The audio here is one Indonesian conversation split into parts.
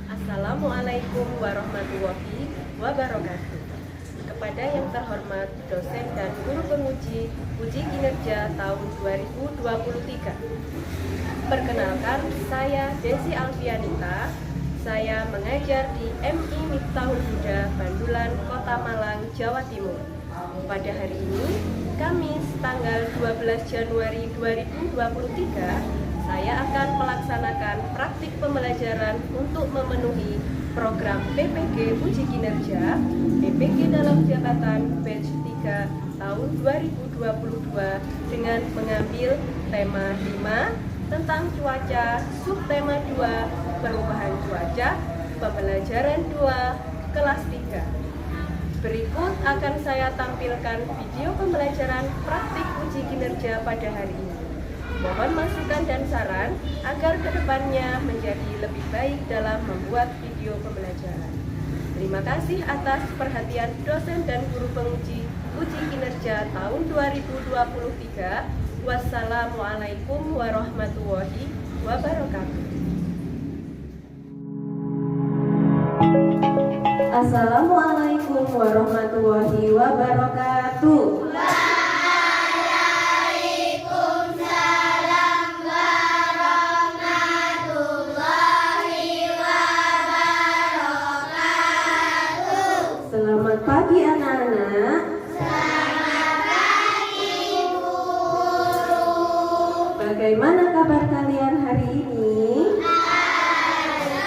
Assalamualaikum warahmatullahi wabarakatuh. Kepada yang terhormat dosen dan guru penguji uji kinerja tahun 2023. Perkenalkan, saya Desi Alfianita. Saya mengajar di MI Miftahul Huda, Bandulan, Kota Malang, Jawa Timur. Pada hari ini, Kamis tanggal 12 Januari 2023, saya akan melaksanakan praktik pembelajaran untuk memenuhi program PPG Uji Kinerja PPG dalam jabatan batch 3 tahun 2022 dengan mengambil tema 5 tentang cuaca, subtema 2 perubahan cuaca, pembelajaran 2 kelas 3. Berikut akan saya tampilkan video pembelajaran praktik uji kinerja pada hari ini. Mohon masukan dan saran agar kedepannya menjadi lebih baik dalam membuat video pembelajaran. Terima kasih atas perhatian dosen dan guru penguji uji kinerja tahun 2023. Wassalamualaikum warahmatullahi wabarakatuh. Assalamualaikum warahmatullahi wabarakatuh. Selamat pagi anak-anak. Selamat pagi guru. Bagaimana kabar kalian hari ini?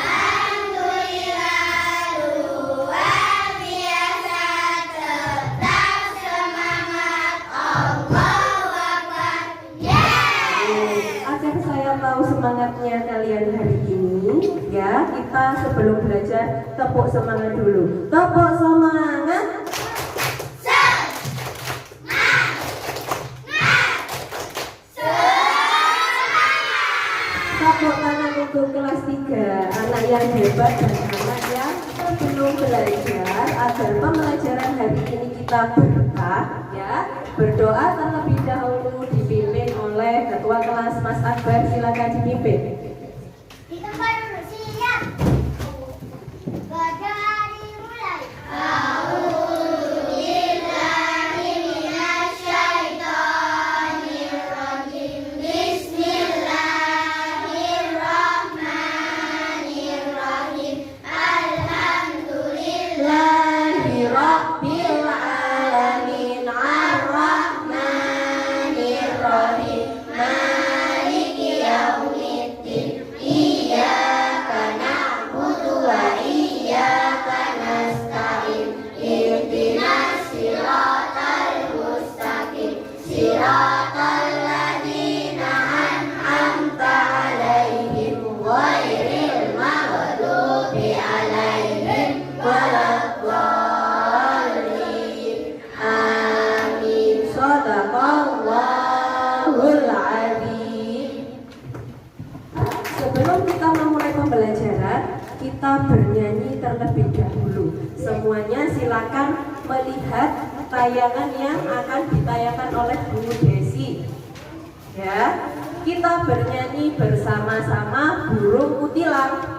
Alhamdulillah luar biasa, tetap semangat, Allahu Akbar. Agar saya tahu semangatnya kalian hari ini, ya kita sebelum belajar tepuk semangat dulu. Tepuk semangat. Tepuk tangan untuk kelas 3, anak yang hebat dan anak yang sebelum belajar, agar pembelajaran hari ini kita berkah, ya. Berdoa terlebih dahulu dipimpin oleh Ketua Kelas Mas Akbar, silakan dipimpin. Di tempat dulu, siap. Berdoa dimulai. A'udzubillahiminasyaitonirrajim. Bismillahirrahmanirrahim. Alhamdulillahirabbil alamin, arrahmanirrahim, maliki yaumiddin, iyyaka na'budu wa iyyaka nasta'in, ihdinas siratal mustaqim, siratal ladzina an'amta 'alaihim ghairil maghdubi 'alaihim waladdallin. Amin. Shadaqallahul adzim. Sebelum kita memulai pembelajaran, kita bernyanyi terlebih dahulu. Semuanya silakan melihat tayangan yang akan ditayangkan oleh Bu Desi. Ya, kita bernyanyi bersama-sama burung kutilang.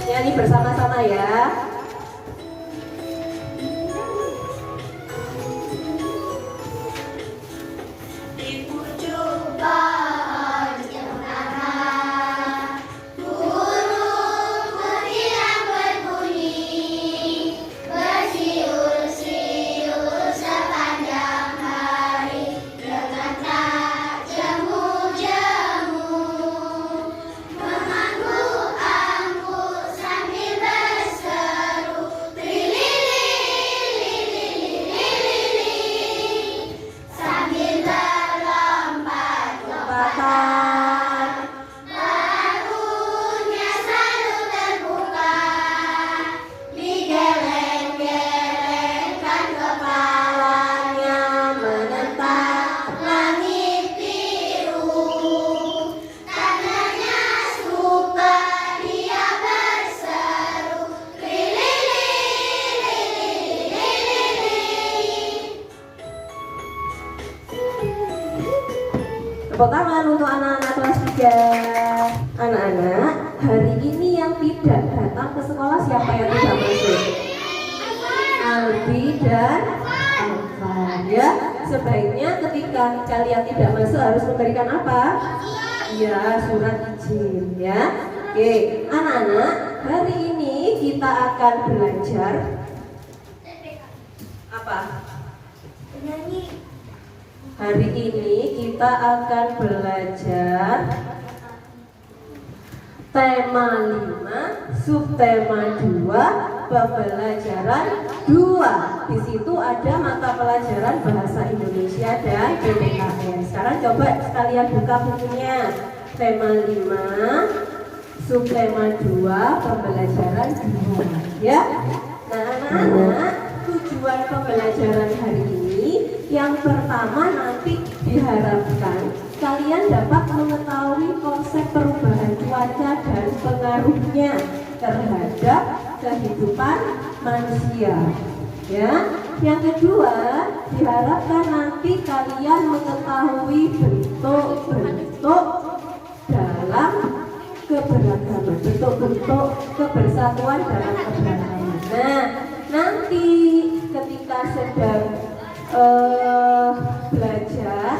Nyanyi bersama-sama ya. Di pucuk pohon cemara, burung kutilang berbunyi, bersiul-siul sepanjang hari dengan tak jemu-jemu, mengangguk-angguk sambil berseri. Tepuk tangan untuk anak-anak kelas 3. Anak-anak, hari ini yang tidak datang ke sekolah siapa yang tidak masuk? Albi dan Alfa. Ya, sebaiknya ketika kalian tidak masuk harus memberikan apa? Ya, surat izin ya. Oke, anak-anak, hari ini kita akan belajar apa? Penyanyi. Hari ini kita akan belajar tema 5, subtema 2, pembelajaran 2. Di situ ada mata pelajaran bahasa Indonesia dan PPKN. Sekarang coba sekalian buka bukunya. Tema 5, subtema 2, pembelajaran 2. Ya. Nah, anak-anak, tujuan pembelajaran hari ini yang pertama nanti diharapkan kalian dapat mengetahui konsep perubahan cuaca dan pengaruhnya terhadap kehidupan manusia. Ya. Yang kedua, diharapkan nanti kalian mengetahui bentuk-bentuk dalam keberagaman, bentuk-bentuk kebersatuan dalam keberagaman. Nah, nanti ketika sedang belajar,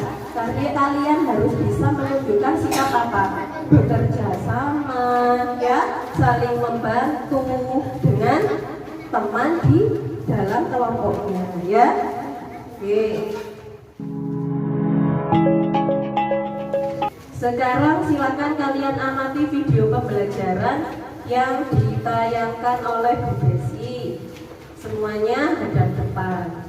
kalian harus bisa menunjukkan sikap apa? Bekerja sama, ya, saling membantu dengan teman di dalam kelompoknya, ya. Oke. Sekarang silakan kalian amati video pembelajaran yang ditayangkan oleh Bu Desi. Semuanya hadap depan.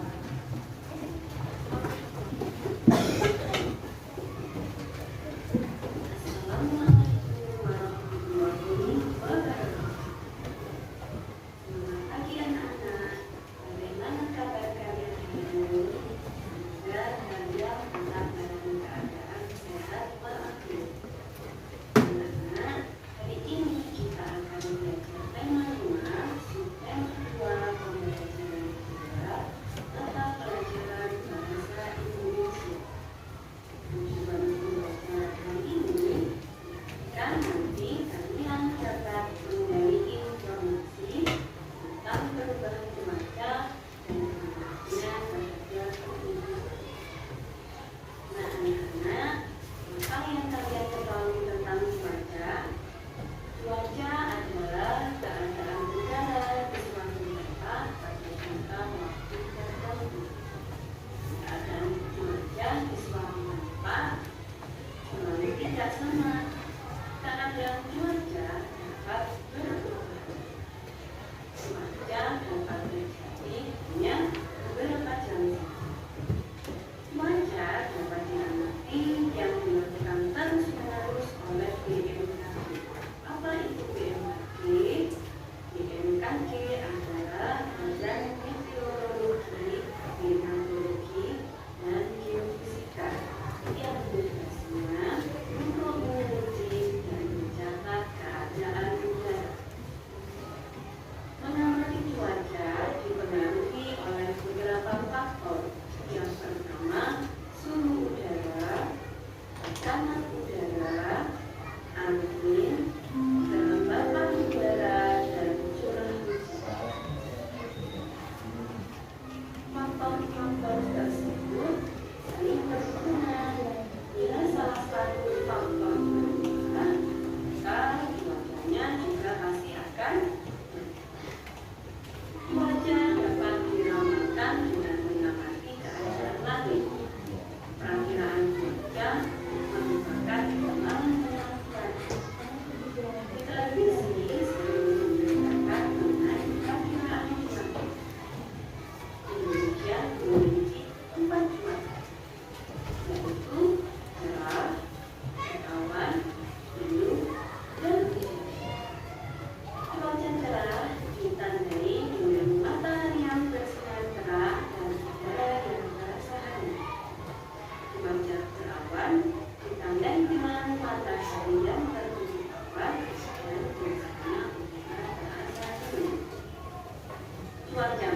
Cuaca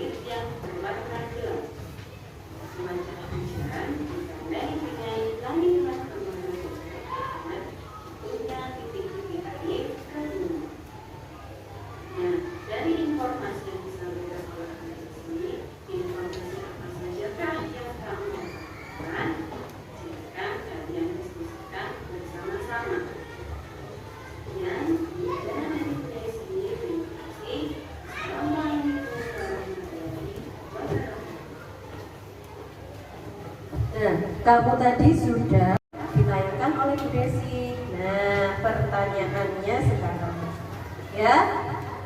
hujan berwarna gelap, cuaca hujan Nah, kamu tadi sudah ditayangkan oleh Bu Desi. Nah, pertanyaannya sekarang, ya,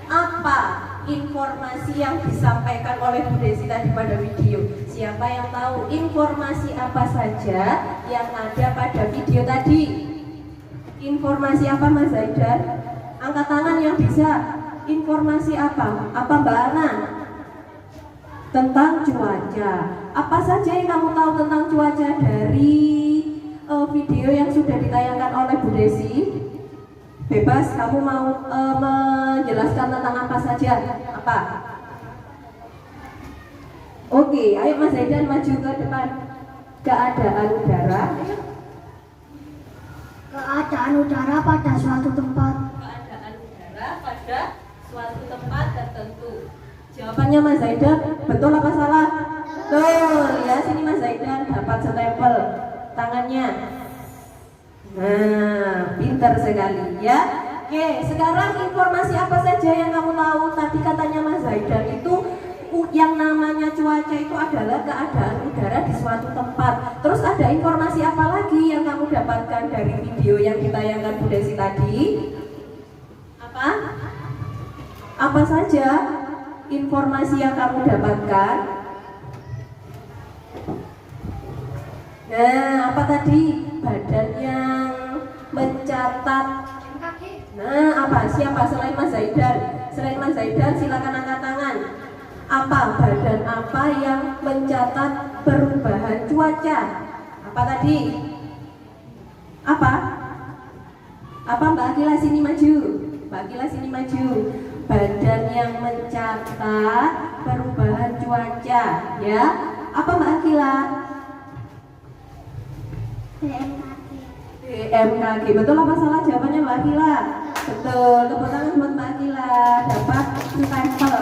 apa informasi yang disampaikan oleh Bu Desi tadi pada video? Siapa yang tahu informasi apa saja yang ada pada video tadi? Informasi apa, Mas Zaidan? Angkat tangan yang bisa. Informasi apa? Apa Mbak Ana? Tentang cuaca. Apa saja yang kamu tahu tentang cuaca dari video yang sudah ditayangkan oleh Bu Desi? Bebas, kamu mau menjelaskan tentang apa saja? Apa? Oke, ayo Mas Zaidan maju ke depan. Keadaan udara. Keadaan udara pada suatu tempat. Keadaan udara pada suatu tempat tertentu. Jawabannya Mas Zaidan, betul apa salah? Betul, ya sini Mas Zaidan dapat stempel tangannya. Nah, pintar sekali ya. Oke, sekarang informasi apa saja yang kamu tahu? Tadi katanya Mas Zaidan itu yang namanya cuaca itu adalah keadaan udara di suatu tempat. Terus ada informasi apa lagi yang kamu dapatkan dari video yang ditayangkan Bu Desi tadi? Apa? Apa saja informasi yang kamu dapatkan? Nah, apa tadi? Badan yang mencatat. Nah, apa? Siapa selain Mas Zaidan? Selain Mas Zaidan, silakan angkat tangan. Apa badan apa yang mencatat perubahan cuaca? Apa tadi? Apa? Apa Mbak Akila sini maju? Mbak Akila sini maju. Badan yang mencatat perubahan cuaca, ya. Apa Mbak Akila? BMKG. Betul apa salah jawabannya Mbak Akila? Betul. Tepuk tangan buat Mbak Akila. Dapat stempel.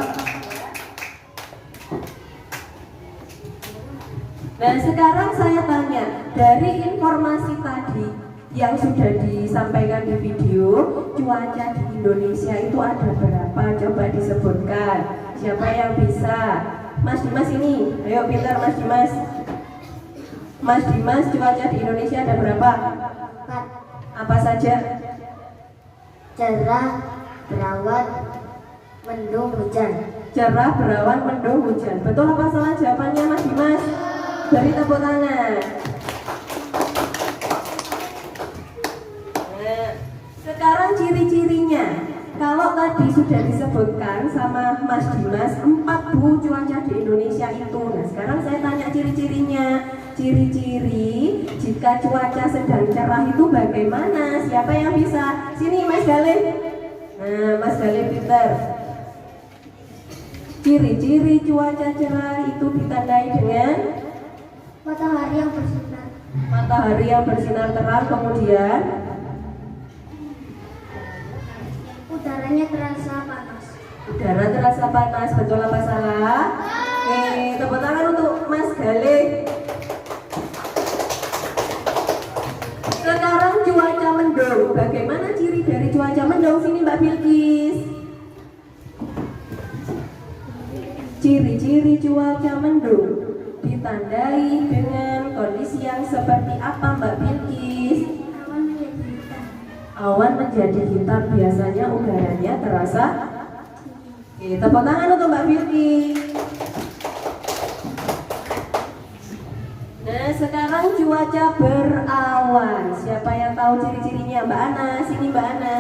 Nah, sekarang saya tanya, dari informasi tadi yang sudah disampaikan di video, cuaca di Indonesia itu ada berapa? Coba disebutkan. Siapa yang bisa? Mas Dimas ini, ayo pintar Mas Dimas. Mas Dimas, cuaca di Indonesia ada berapa? 4. Apa saja? Cerah, berawan, mendung, hujan. Cerah, berawan, mendung, hujan. Betul apa salah jawabannya Mas Dimas? Beri tepuk tangan. Nah, sekarang ciri-cirinya. Kalau tadi sudah disebutkan sama Mas Dimas 4 Bu cuaca di Indonesia itu. Nah, sekarang saya tanya ciri-cirinya. Ciri-ciri jika cuaca sedang cerah itu bagaimana? Siapa yang bisa? Sini Mas Galih. Nah, Mas Galih pintar. Ciri-ciri cuaca cerah itu ditandai dengan Matahari yang bersinar. matahari yang bersinar terang, kemudian Udaranya terasa panas. udara terasa panas. Betul apa salah? Oke, tepuk tangan untuk Mas Galih. Sekarang cuaca mendung. Bagaimana ciri dari cuaca mendung? Sini Mbak Bilkis. Ciri-ciri cuaca mendung ditandai dengan kondisi yang seperti apa Mbak Bilkis? Awan menjadi hitam. Awan menjadi hitam, biasanya udaranya terasa. Oke, tepuk tangan untuk Mbak Bilkis. Nah, sekarang cuaca berawan. Siapa yang tahu ciri-cirinya? Mbak Ana, sini Mbak Ana.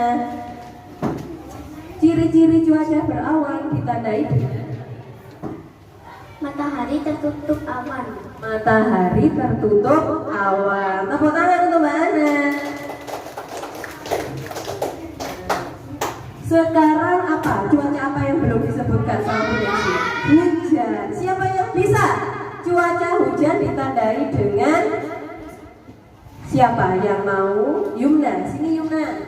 Ciri-ciri cuaca berawan ditandai dengan Matahari tertutup awan. matahari tertutup awan. Tepuk tangan untuk Mbak Ana. Sekarang apa? Cuaca apa yang belum disebutkan sama Bu Desi? Hujan. Siapa yang bisa? Cuaca hujan ditandai dengan Siapa yang mau? Yumna, sini Yumna.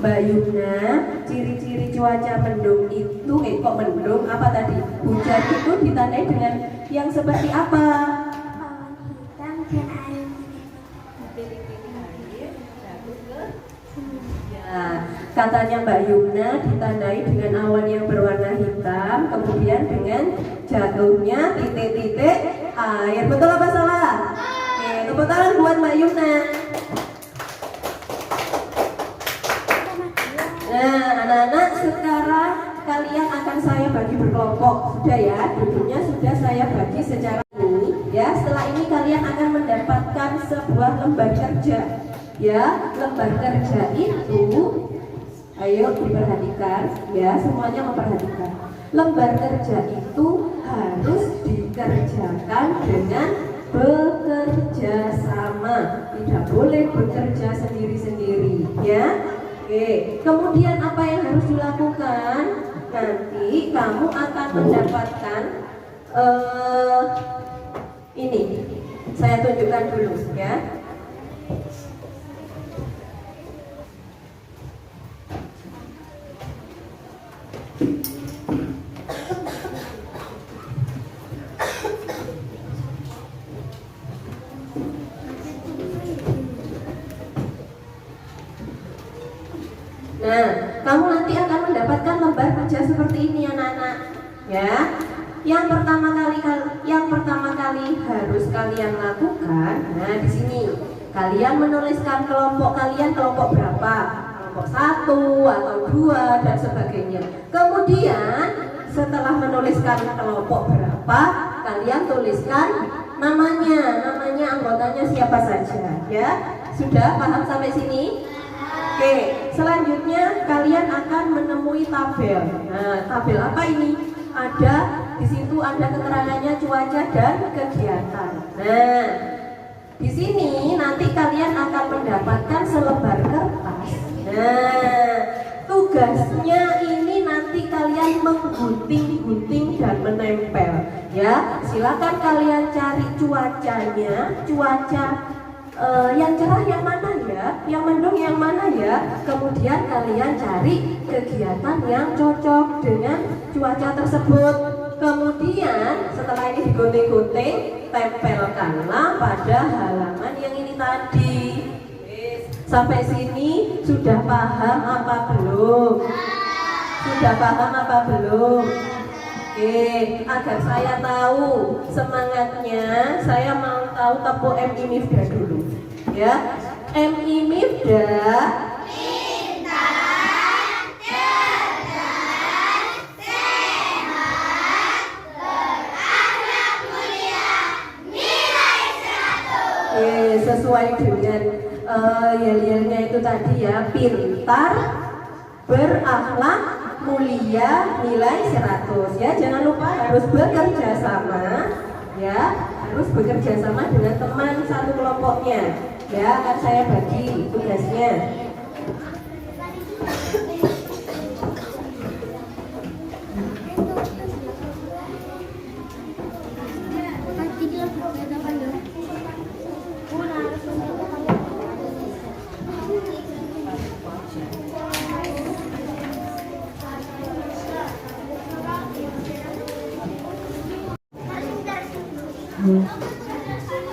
Mbak Yumna, ciri-ciri cuaca mendung itu, kok mendung apa tadi? Hujan itu ditandai dengan yang seperti apa? Awan hitam dan air Ya, katanya Mbak Yumna ditandai dengan awan yang berwarna hitam, kemudian dengan jatuhnya titik-titik air. Betul apa salah? Oke, tepuk tangan buat Mbak Yumna. Nah, anak-anak, sekarang kalian akan saya bagi berkelompok. Sudah ya, duduknya sudah saya bagi secara ini. Ya, setelah ini kalian akan mendapatkan sebuah lembar kerja. Ya, lembar kerja itu, ayo diperhatikan. Ya, semuanya memperhatikan. Lembar kerja itu harus dikerjakan dengan bekerja sama. Tidak boleh bekerja sendiri-sendiri. Ya. Oke, kemudian apa yang harus dilakukan? Nanti kamu akan mendapatkan ini. Saya tunjukkan dulu ya. Nah, kamu nanti akan mendapatkan lembar kerja seperti ini anak-anak. Ya, yang pertama kali harus kalian lakukan. Nah, di sini kalian menuliskan kelompok kalian kelompok berapa, kelompok 1 atau 2 dan sebagainya. Kemudian setelah menuliskan kelompok berapa, kalian tuliskan namanya anggotanya siapa saja. Ya, sudah paham sampai sini? Oke, selanjutnya kalian akan menemui tabel. Nah, tabel apa ini? Ada di situ ada keterangannya cuaca dan kegiatan. Nah, di sini nanti kalian akan mendapatkan selebar kertas. Nah, tugasnya ini nanti kalian menggunting-gunting dan menempel. Ya, silakan kalian cari cuacanya, cuaca yang cerah yang mana ya, yang mendung yang mana ya. Kemudian kalian cari kegiatan yang cocok dengan cuaca tersebut. Kemudian setelah ini digunting-gunting, tempelkanlah pada halaman yang ini tadi. Sampai sini sudah paham apa belum? Sudah paham apa belum? Oke, agar saya tahu semangatnya, saya mau tahu tepuk MI Mifda dulu. Ya, MI Mifda. pintar, cerdas, sehat, berakhlak mulia, nilai 100. Oke, sesuai dengan yel-yelnya itu tadi ya, pintar, berakhlak, mulia, nilai 100 ya. Jangan lupa harus bekerja sama ya, harus bekerja sama dengan teman satu kelompoknya ya. Akan saya bagi tugasnya.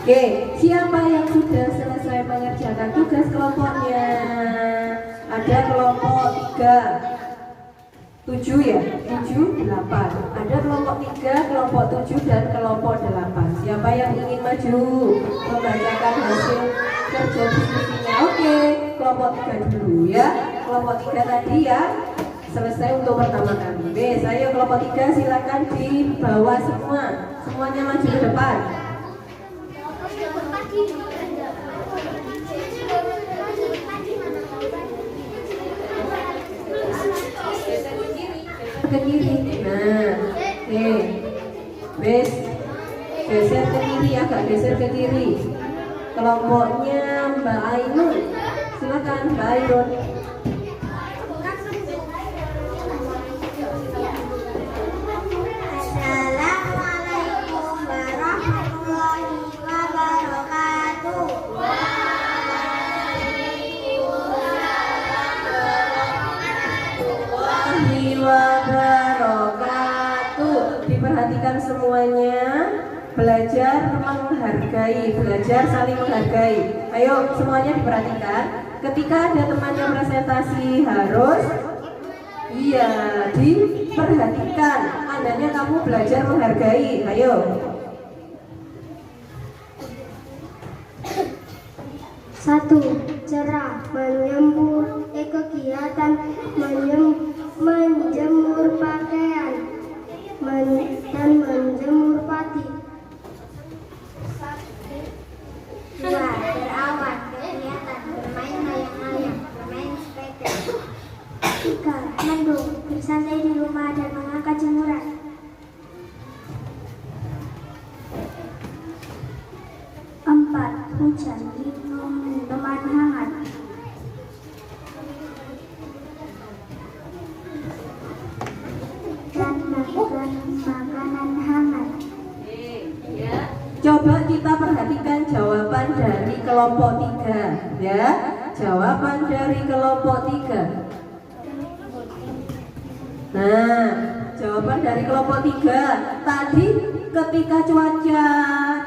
Oke, siapa yang sudah selesai mengerjakan tugas kelompoknya? Ada kelompok 3, 7 ya? 7, 8. Ada kelompok 3, kelompok 7 dan kelompok 8. Siapa yang ingin maju membacakan hasil kerja diskusinya? Oke, kelompok 3 dulu ya. Kelompok 3 tadi ya selesai untuk pertama kali. Saya kelompok 3 silakan dibawa semua. Semuanya maju ke depan. Ke kiri. Nah, oke. Wes, geser ke kiri, agak geser ke kiri. Kelompoknya Mbak Ainun. Silakan Mbak Ainun. Assalamualaikum warahmatullahi diperhatikan semuanya. Belajar menghargai, belajar saling menghargai. Ayo semuanya diperhatikan. Ketika ada temannya presentasi harus diperhatikan. Tandanya kamu belajar menghargai. Ayo. Satu, cerah menyembur kegiatan menjemur pakaian dan menjemur padi. Dua, berawan kegiatan bermain layang-layang, bermain sepeda. Tiga, mendung bersantai di rumah dan mengangkat jemuran. Empat, hujan minum teman hangat. Dan makan makanan hangat. Coba kita perhatikan jawaban dari kelompok 3 ya. Jawaban dari kelompok 3. Nah, jawaban dari kelompok 3 tadi ketika cuaca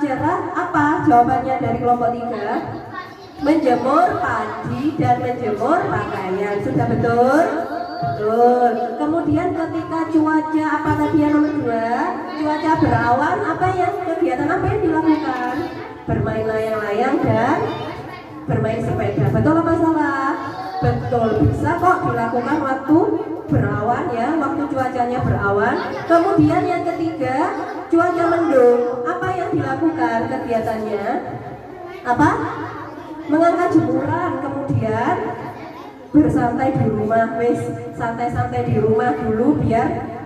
cerah apa jawabannya dari kelompok 3? Menjemur padi dan menjemur pakaian. Sudah betul? Betul. Kemudian ketika cuaca apa tadi yang nomor 2? Cuaca berawan, kegiatan apa yang dilakukan? Bermain layang-layang dan bermain sepeda. Betul apa salah? Betul. Bisa kok dilakukan waktu berawan ya, waktu cuacanya berawan. Kemudian yang ketiga, cuaca mendung. Apa yang dilakukan kegiatannya? Apa? Mengangkat jemuran. Kemudian bersantai di rumah, santai-santai di rumah dulu biar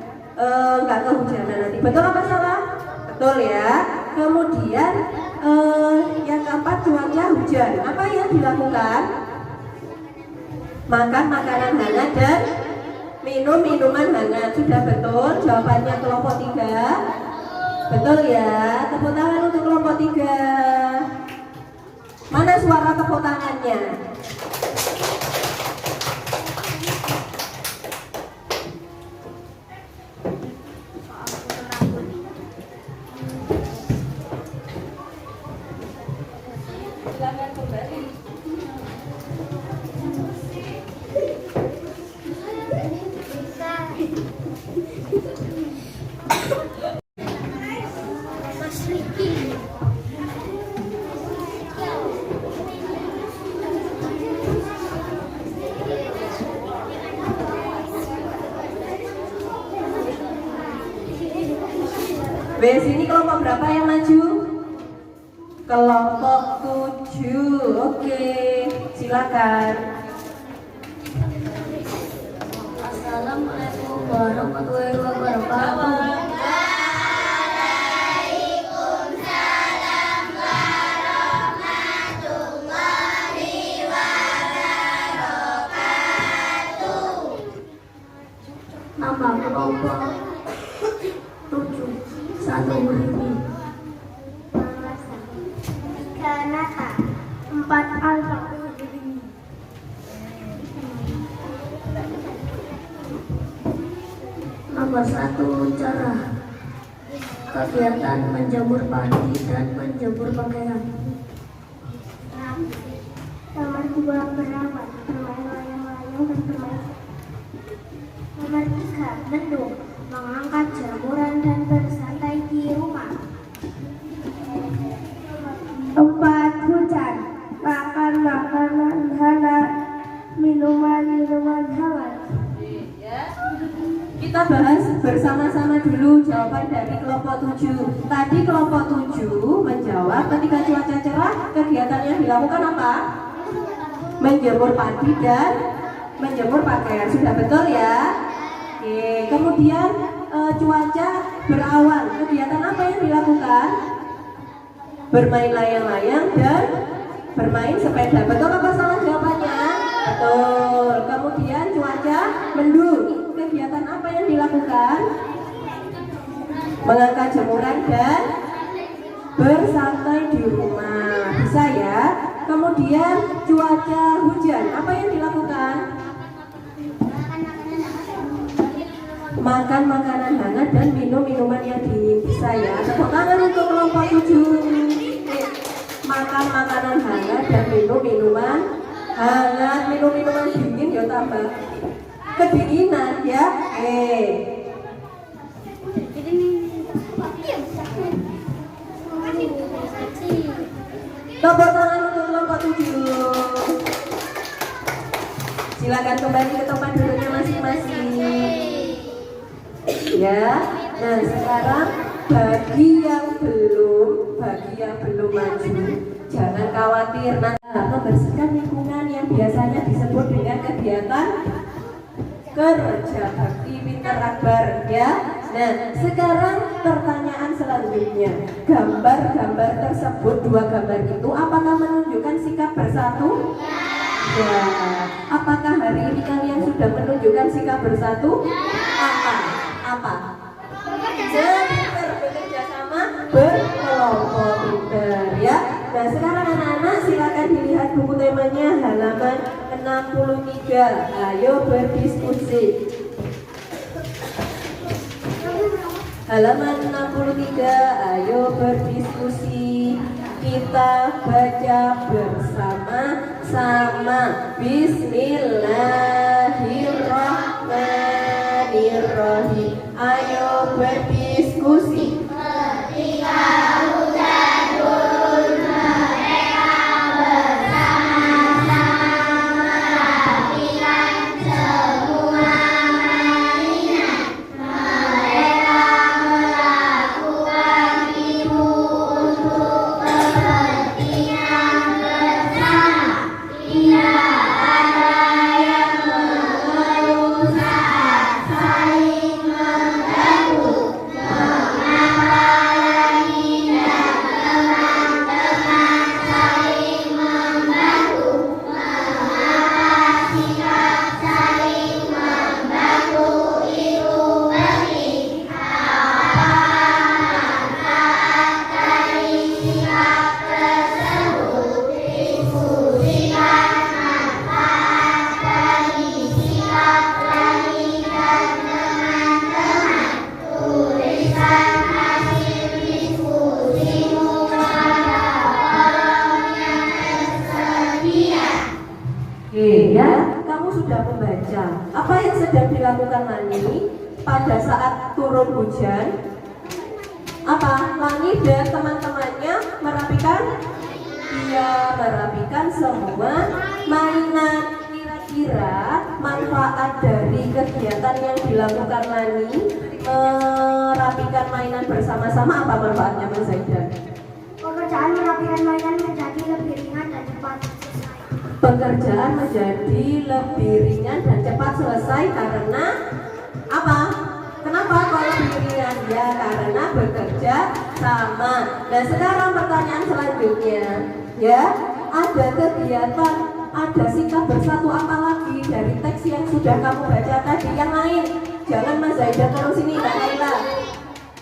nggak kehujanan nanti. Betul apa salah? Betul ya. Kemudian yang keempat cuaca hujan. Apa yang dilakukan? Makan makanan hangat dan minum minuman hangat. Sudah betul jawabannya kelompok 3. Betul ya. Tepuk tangan untuk kelompok 3. Mana suara tepuk tangannya? Silakan kembali. Mas Riki. Wes, ini kelompok berapa yang maju? Kelompok 7. Oke, silakan. Assalamualaikum warahmatullahi wabarakatuh. Nama kelompok 7 1 Hurimi. Kanata 4 Alfa. Nomor 1 cara kegiatan menjemur padi dan menjemur pakaian. Nomor 2 berawat, bermain layang-layang dan bermain. Nomor 3 mendung, mengangkat jemuran dan bersantai di rumah. 4 hujan, makan makanan hangat, minuman hangat. Kita bahas bersama-sama dulu jawaban dari kelompok 7. Tadi kelompok 7 menjawab ketika cuaca cerah kegiatannya dilakukan apa? Menjemur padi dan menjemur pakaian. Sudah betul ya? Oke. Kemudian cuaca berawan, kegiatan apa yang dilakukan? Bermain layang-layang dan bermain sepeda. Betul apa salah jawabannya? Betul. Kemudian cuaca mendung, kegiatan apa yang dilakukan? Mengangkat jemuran dan bersantai di rumah. Bisa ya? Kemudian cuaca hujan, apa yang dilakukan? makan makanan hangat dan minum minuman yang dingin. Bisa ya? Tepuk tangan untuk kelompok 7. Makan makanan hangat dan minum minuman hangat. Minum minuman dingin ya tambah kedinginan ya. Tepuk tangan untuk kelompok 7. Silakan kembali ke tempat duduknya masing-masing. Ya. Nah, sekarang bagi yang belum maju, jangan khawatir. Nah, membersihkan lingkungan yang biasanya disebut dengan kegiatan kerja bakti Pinter Akbar ya. Nah, sekarang pertanyaan selanjutnya. Gambar-gambar tersebut, dua gambar itu apakah menunjukkan sikap bersatu? Ya. Apakah hari ini kalian sudah menunjukkan sikap bersatu? Apa? Bekerja sama, berkelompok pinter ya. Nah, sekarang anak-anak silakan dilihat buku temanya halaman 63. Ayo berdiskusi. Halaman 63, ayo berdiskusi. Kita baca bersama-sama. Bismillahirrahmanirrahim. Ayo berdiskusi. Ketika hujan turun, mereka bersama-sama merapikan semua mainan. Mereka melakukan itu untuk kepentingan bersama. Tidak ada yang mengeluh saat saling membantu. Mengapa yang indah teman-teman saling membantu? Mengapa sikap saling membantu itu penting? Apa manfaat dari sikap tersebut? Diskusikan manfaat dari sikap bagikan teman-teman. Tuliskan hasil diskusimu pada kolom yang tersedia. Oke ya, kamu sudah membaca apa yang sedang dilakukan Lani pada saat turun hujan? Apa? Lani dan teman-temannya merapikan? Iya, merapikan semua mainan. Kira-kira manfaat dari kegiatan yang dilakukan Lani merapikan mainan bersama-sama apa manfaatnya, Mas Zaidan? Pekerjaan merapikan mainan menjadi lebih ringan dan cepat selesai. Pekerjaan menjadi lebih ringan dan cepat selesai karena apa? Kenapa kok lebih ringan? Ya karena bekerja sama. Nah, sekarang pertanyaan selanjutnya, ya, ada kegiatan, ada sikap bersatu apa lagi dari teks yang sudah kamu baca tadi yang lain? Jangan Mas Zaidan terus, sini Mbak Kaila.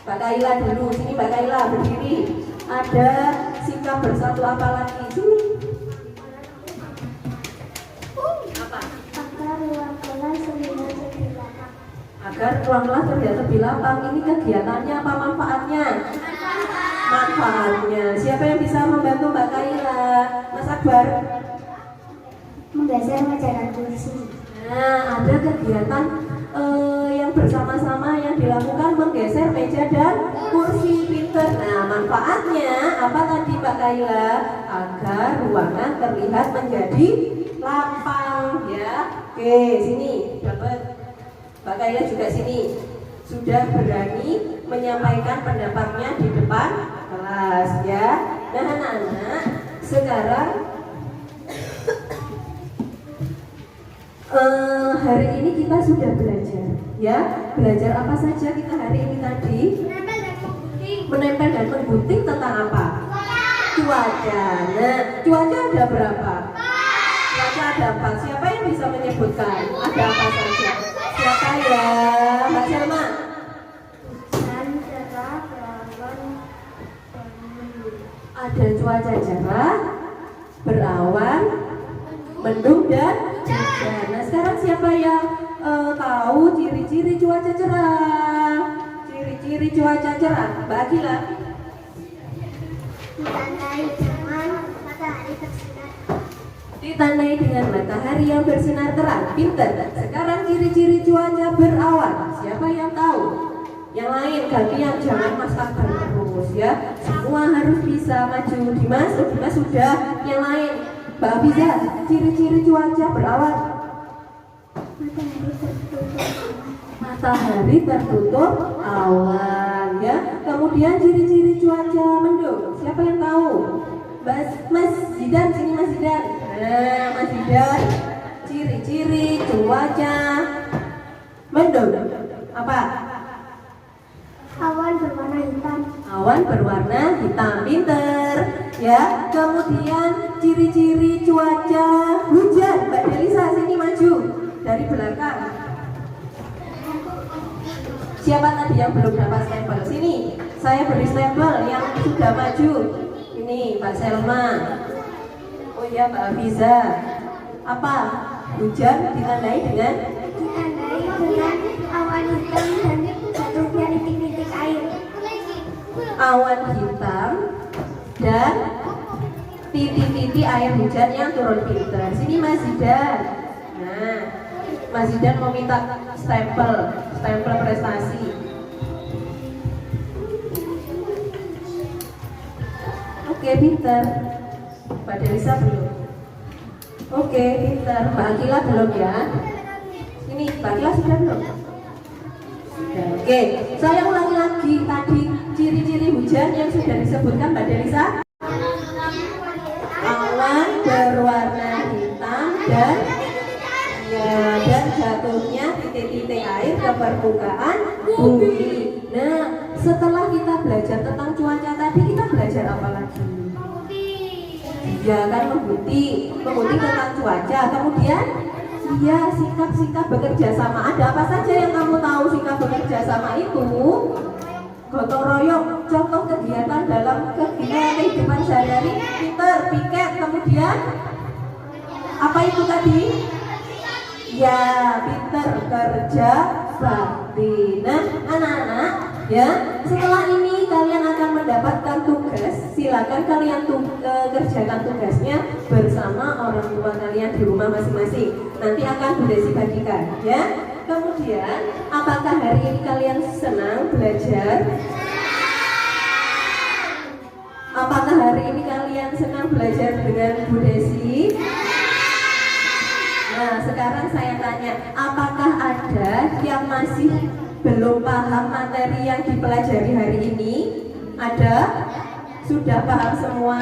Mbak Kaila dulu, sini Mbak Kaila berdiri. Ada sikap bersatu apa lagi? Sini. Apa? Agar ruang kelas terlihat lebih lapang. Agar ruang kelas terlihat lebih lapang. Ini kegiatannya apa manfaatnya? Manfaatnya. Siapa yang bisa membantu Mbak Kaila? Mas Akbar. Menggeser meja dan kursi. Nah, ada kegiatan yang bersama-sama yang dilakukan menggeser meja dan kursi pinter. Nah, manfaatnya apa tadi Mbak Kaila? Agar ruangan terlihat menjadi lapang ya. Oke, sini dapat Mbak Kaila juga sini. Sudah berani menyampaikan pendapatnya di depan kelas ya. Nah, anak-anak, sekarang hari ini kita sudah belajar ya. Belajar apa saja kita hari ini tadi? Menempel dan menggunting tentang apa? Cuaca. Nah, cuaca ada berapa? Cuaca ada 4. Siapa yang bisa menyebutkan? Ada apa saja? Siapa ya? Mbak Selma. Hujan, cerah, berawan, dan mendung. Ada cuaca cerah, berawan, mendung dan hujan. Nah, sekarang siapa yang tahu ciri-ciri cuaca cerah? Ciri-ciri cuaca cerah, Mbak Akila. Ditandai dengan matahari bersinar. Ditandai dengan matahari yang bersinar terang. Pinter. Sekarang ciri-ciri cuaca berawan. Siapa yang tahu? Yang lain gantian, jangan Mas Akbar terus ya. Semua harus bisa maju. Dimas sudah. Yang lain, Mbak Afiza, ciri-ciri cuaca berawan. Matahari tertutup awan ya. Kemudian ciri-ciri cuaca mendung. Siapa yang tahu? Mas Zidan, sini Mas Zidan. Nah, Mas Zidan, ciri-ciri cuaca mendung apa? Awan berwarna hitam. Awan berwarna hitam, pinter ya. Kemudian ciri-ciri cuaca hujan. Mbak Delisa, sini maju dari belakang. Siapa tadi yang belum dapat stempel? Sini, saya beri stempel yang sudah maju. Ini Mbak Selma. Oh ya, Mbak Afiza. Apa? Hujan ditandai dengan awan hitam dan jatuhnya titik-titik air. awan hitam dan titik-titik air hujan yang turun, pinter. Sini Mas Zidan. Nah, Mas Zidan mau minta stempel prestasi. Oke, pinter. Mbak Delisa belum. Oke, pinter. Mbak Akila belum ya. Sini, Mbak Akila sudah belum? Sudah. Oke, saya ulangi lagi tadi ciri-ciri hujan yang sudah disebutkan Mbak Delisa. Awan berwarna hitam dan jatuhnya titik-titik air ke permukaan bumi. Nah, setelah kita belajar tentang cuaca tadi, kita belajar apa lagi? Ya kan, membuti tentang cuaca. Kemudian sikap-sikap bekerja sama. Ada apa saja yang kamu tahu sikap bekerja sama itu? Gotong royong, contoh kegiatan dalam kehidupan sehari-hari, pinter, piket. Kemudian apa itu tadi? Ya, pinter, kerja bakti. Nah, anak-anak ya, setelah ini kalian akan mendapatkan tugas. Silakan kalian kerjakan tugasnya bersama orang tua kalian di rumah masing-masing. Nanti akan Bu Desi bagikan ya. Kemudian, apakah hari ini kalian senang belajar? Apakah hari ini kalian senang belajar dengan Bu Desi? Nah, sekarang saya tanya, apakah ada yang masih belum paham materi yang dipelajari hari ini? Ada? Sudah paham semua?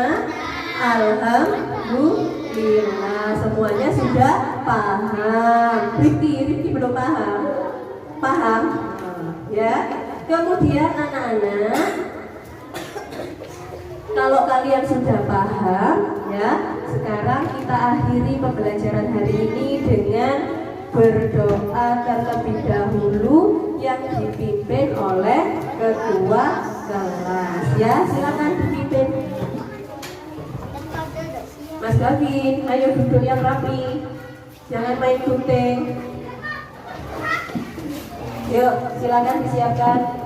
Alhamdulillah, semuanya sudah paham. Rifki belum paham? Paham? Ya. Kemudian anak-anak, kalau kalian sudah paham, ya, sekarang kita akhiri pembelajaran hari ini dengan berdoa terlebih dahulu yang dipimpin oleh ketua kelas. Ya, silakan dipimpin. Mas Gavin, ayo duduk yang rapi, jangan main gunting. Yuk, silakan disiapkan.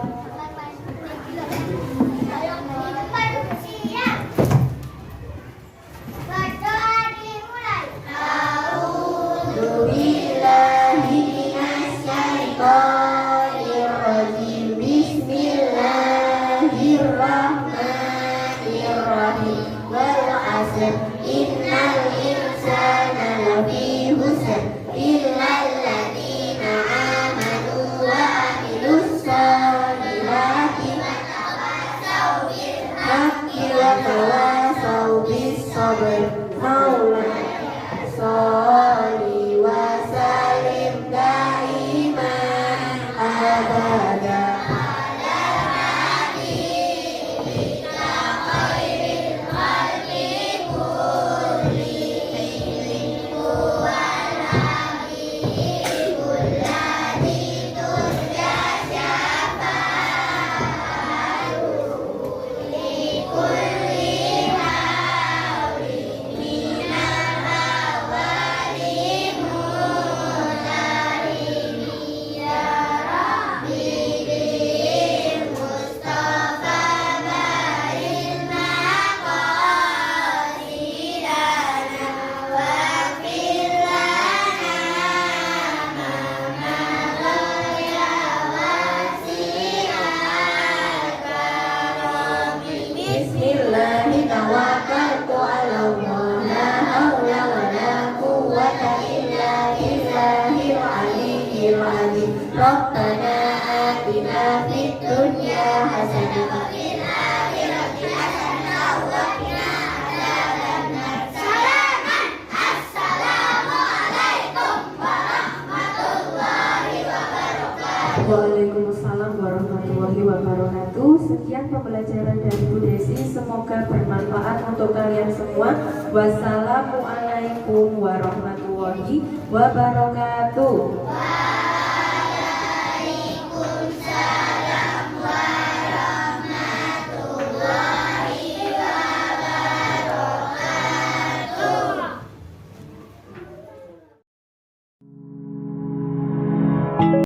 Innal insana lafi khusr illa alladziina aamanu wa 'amilus shalihati wa tawassaw bil haqqi wa tawassaw bis sabr. Maulana sholli wa sallim daiman abada. sekian pembelajaran dari Bu Desi. Semoga bermanfaat untuk kalian semua. Wassalamualaikum warahmatullahi wabarakatuh.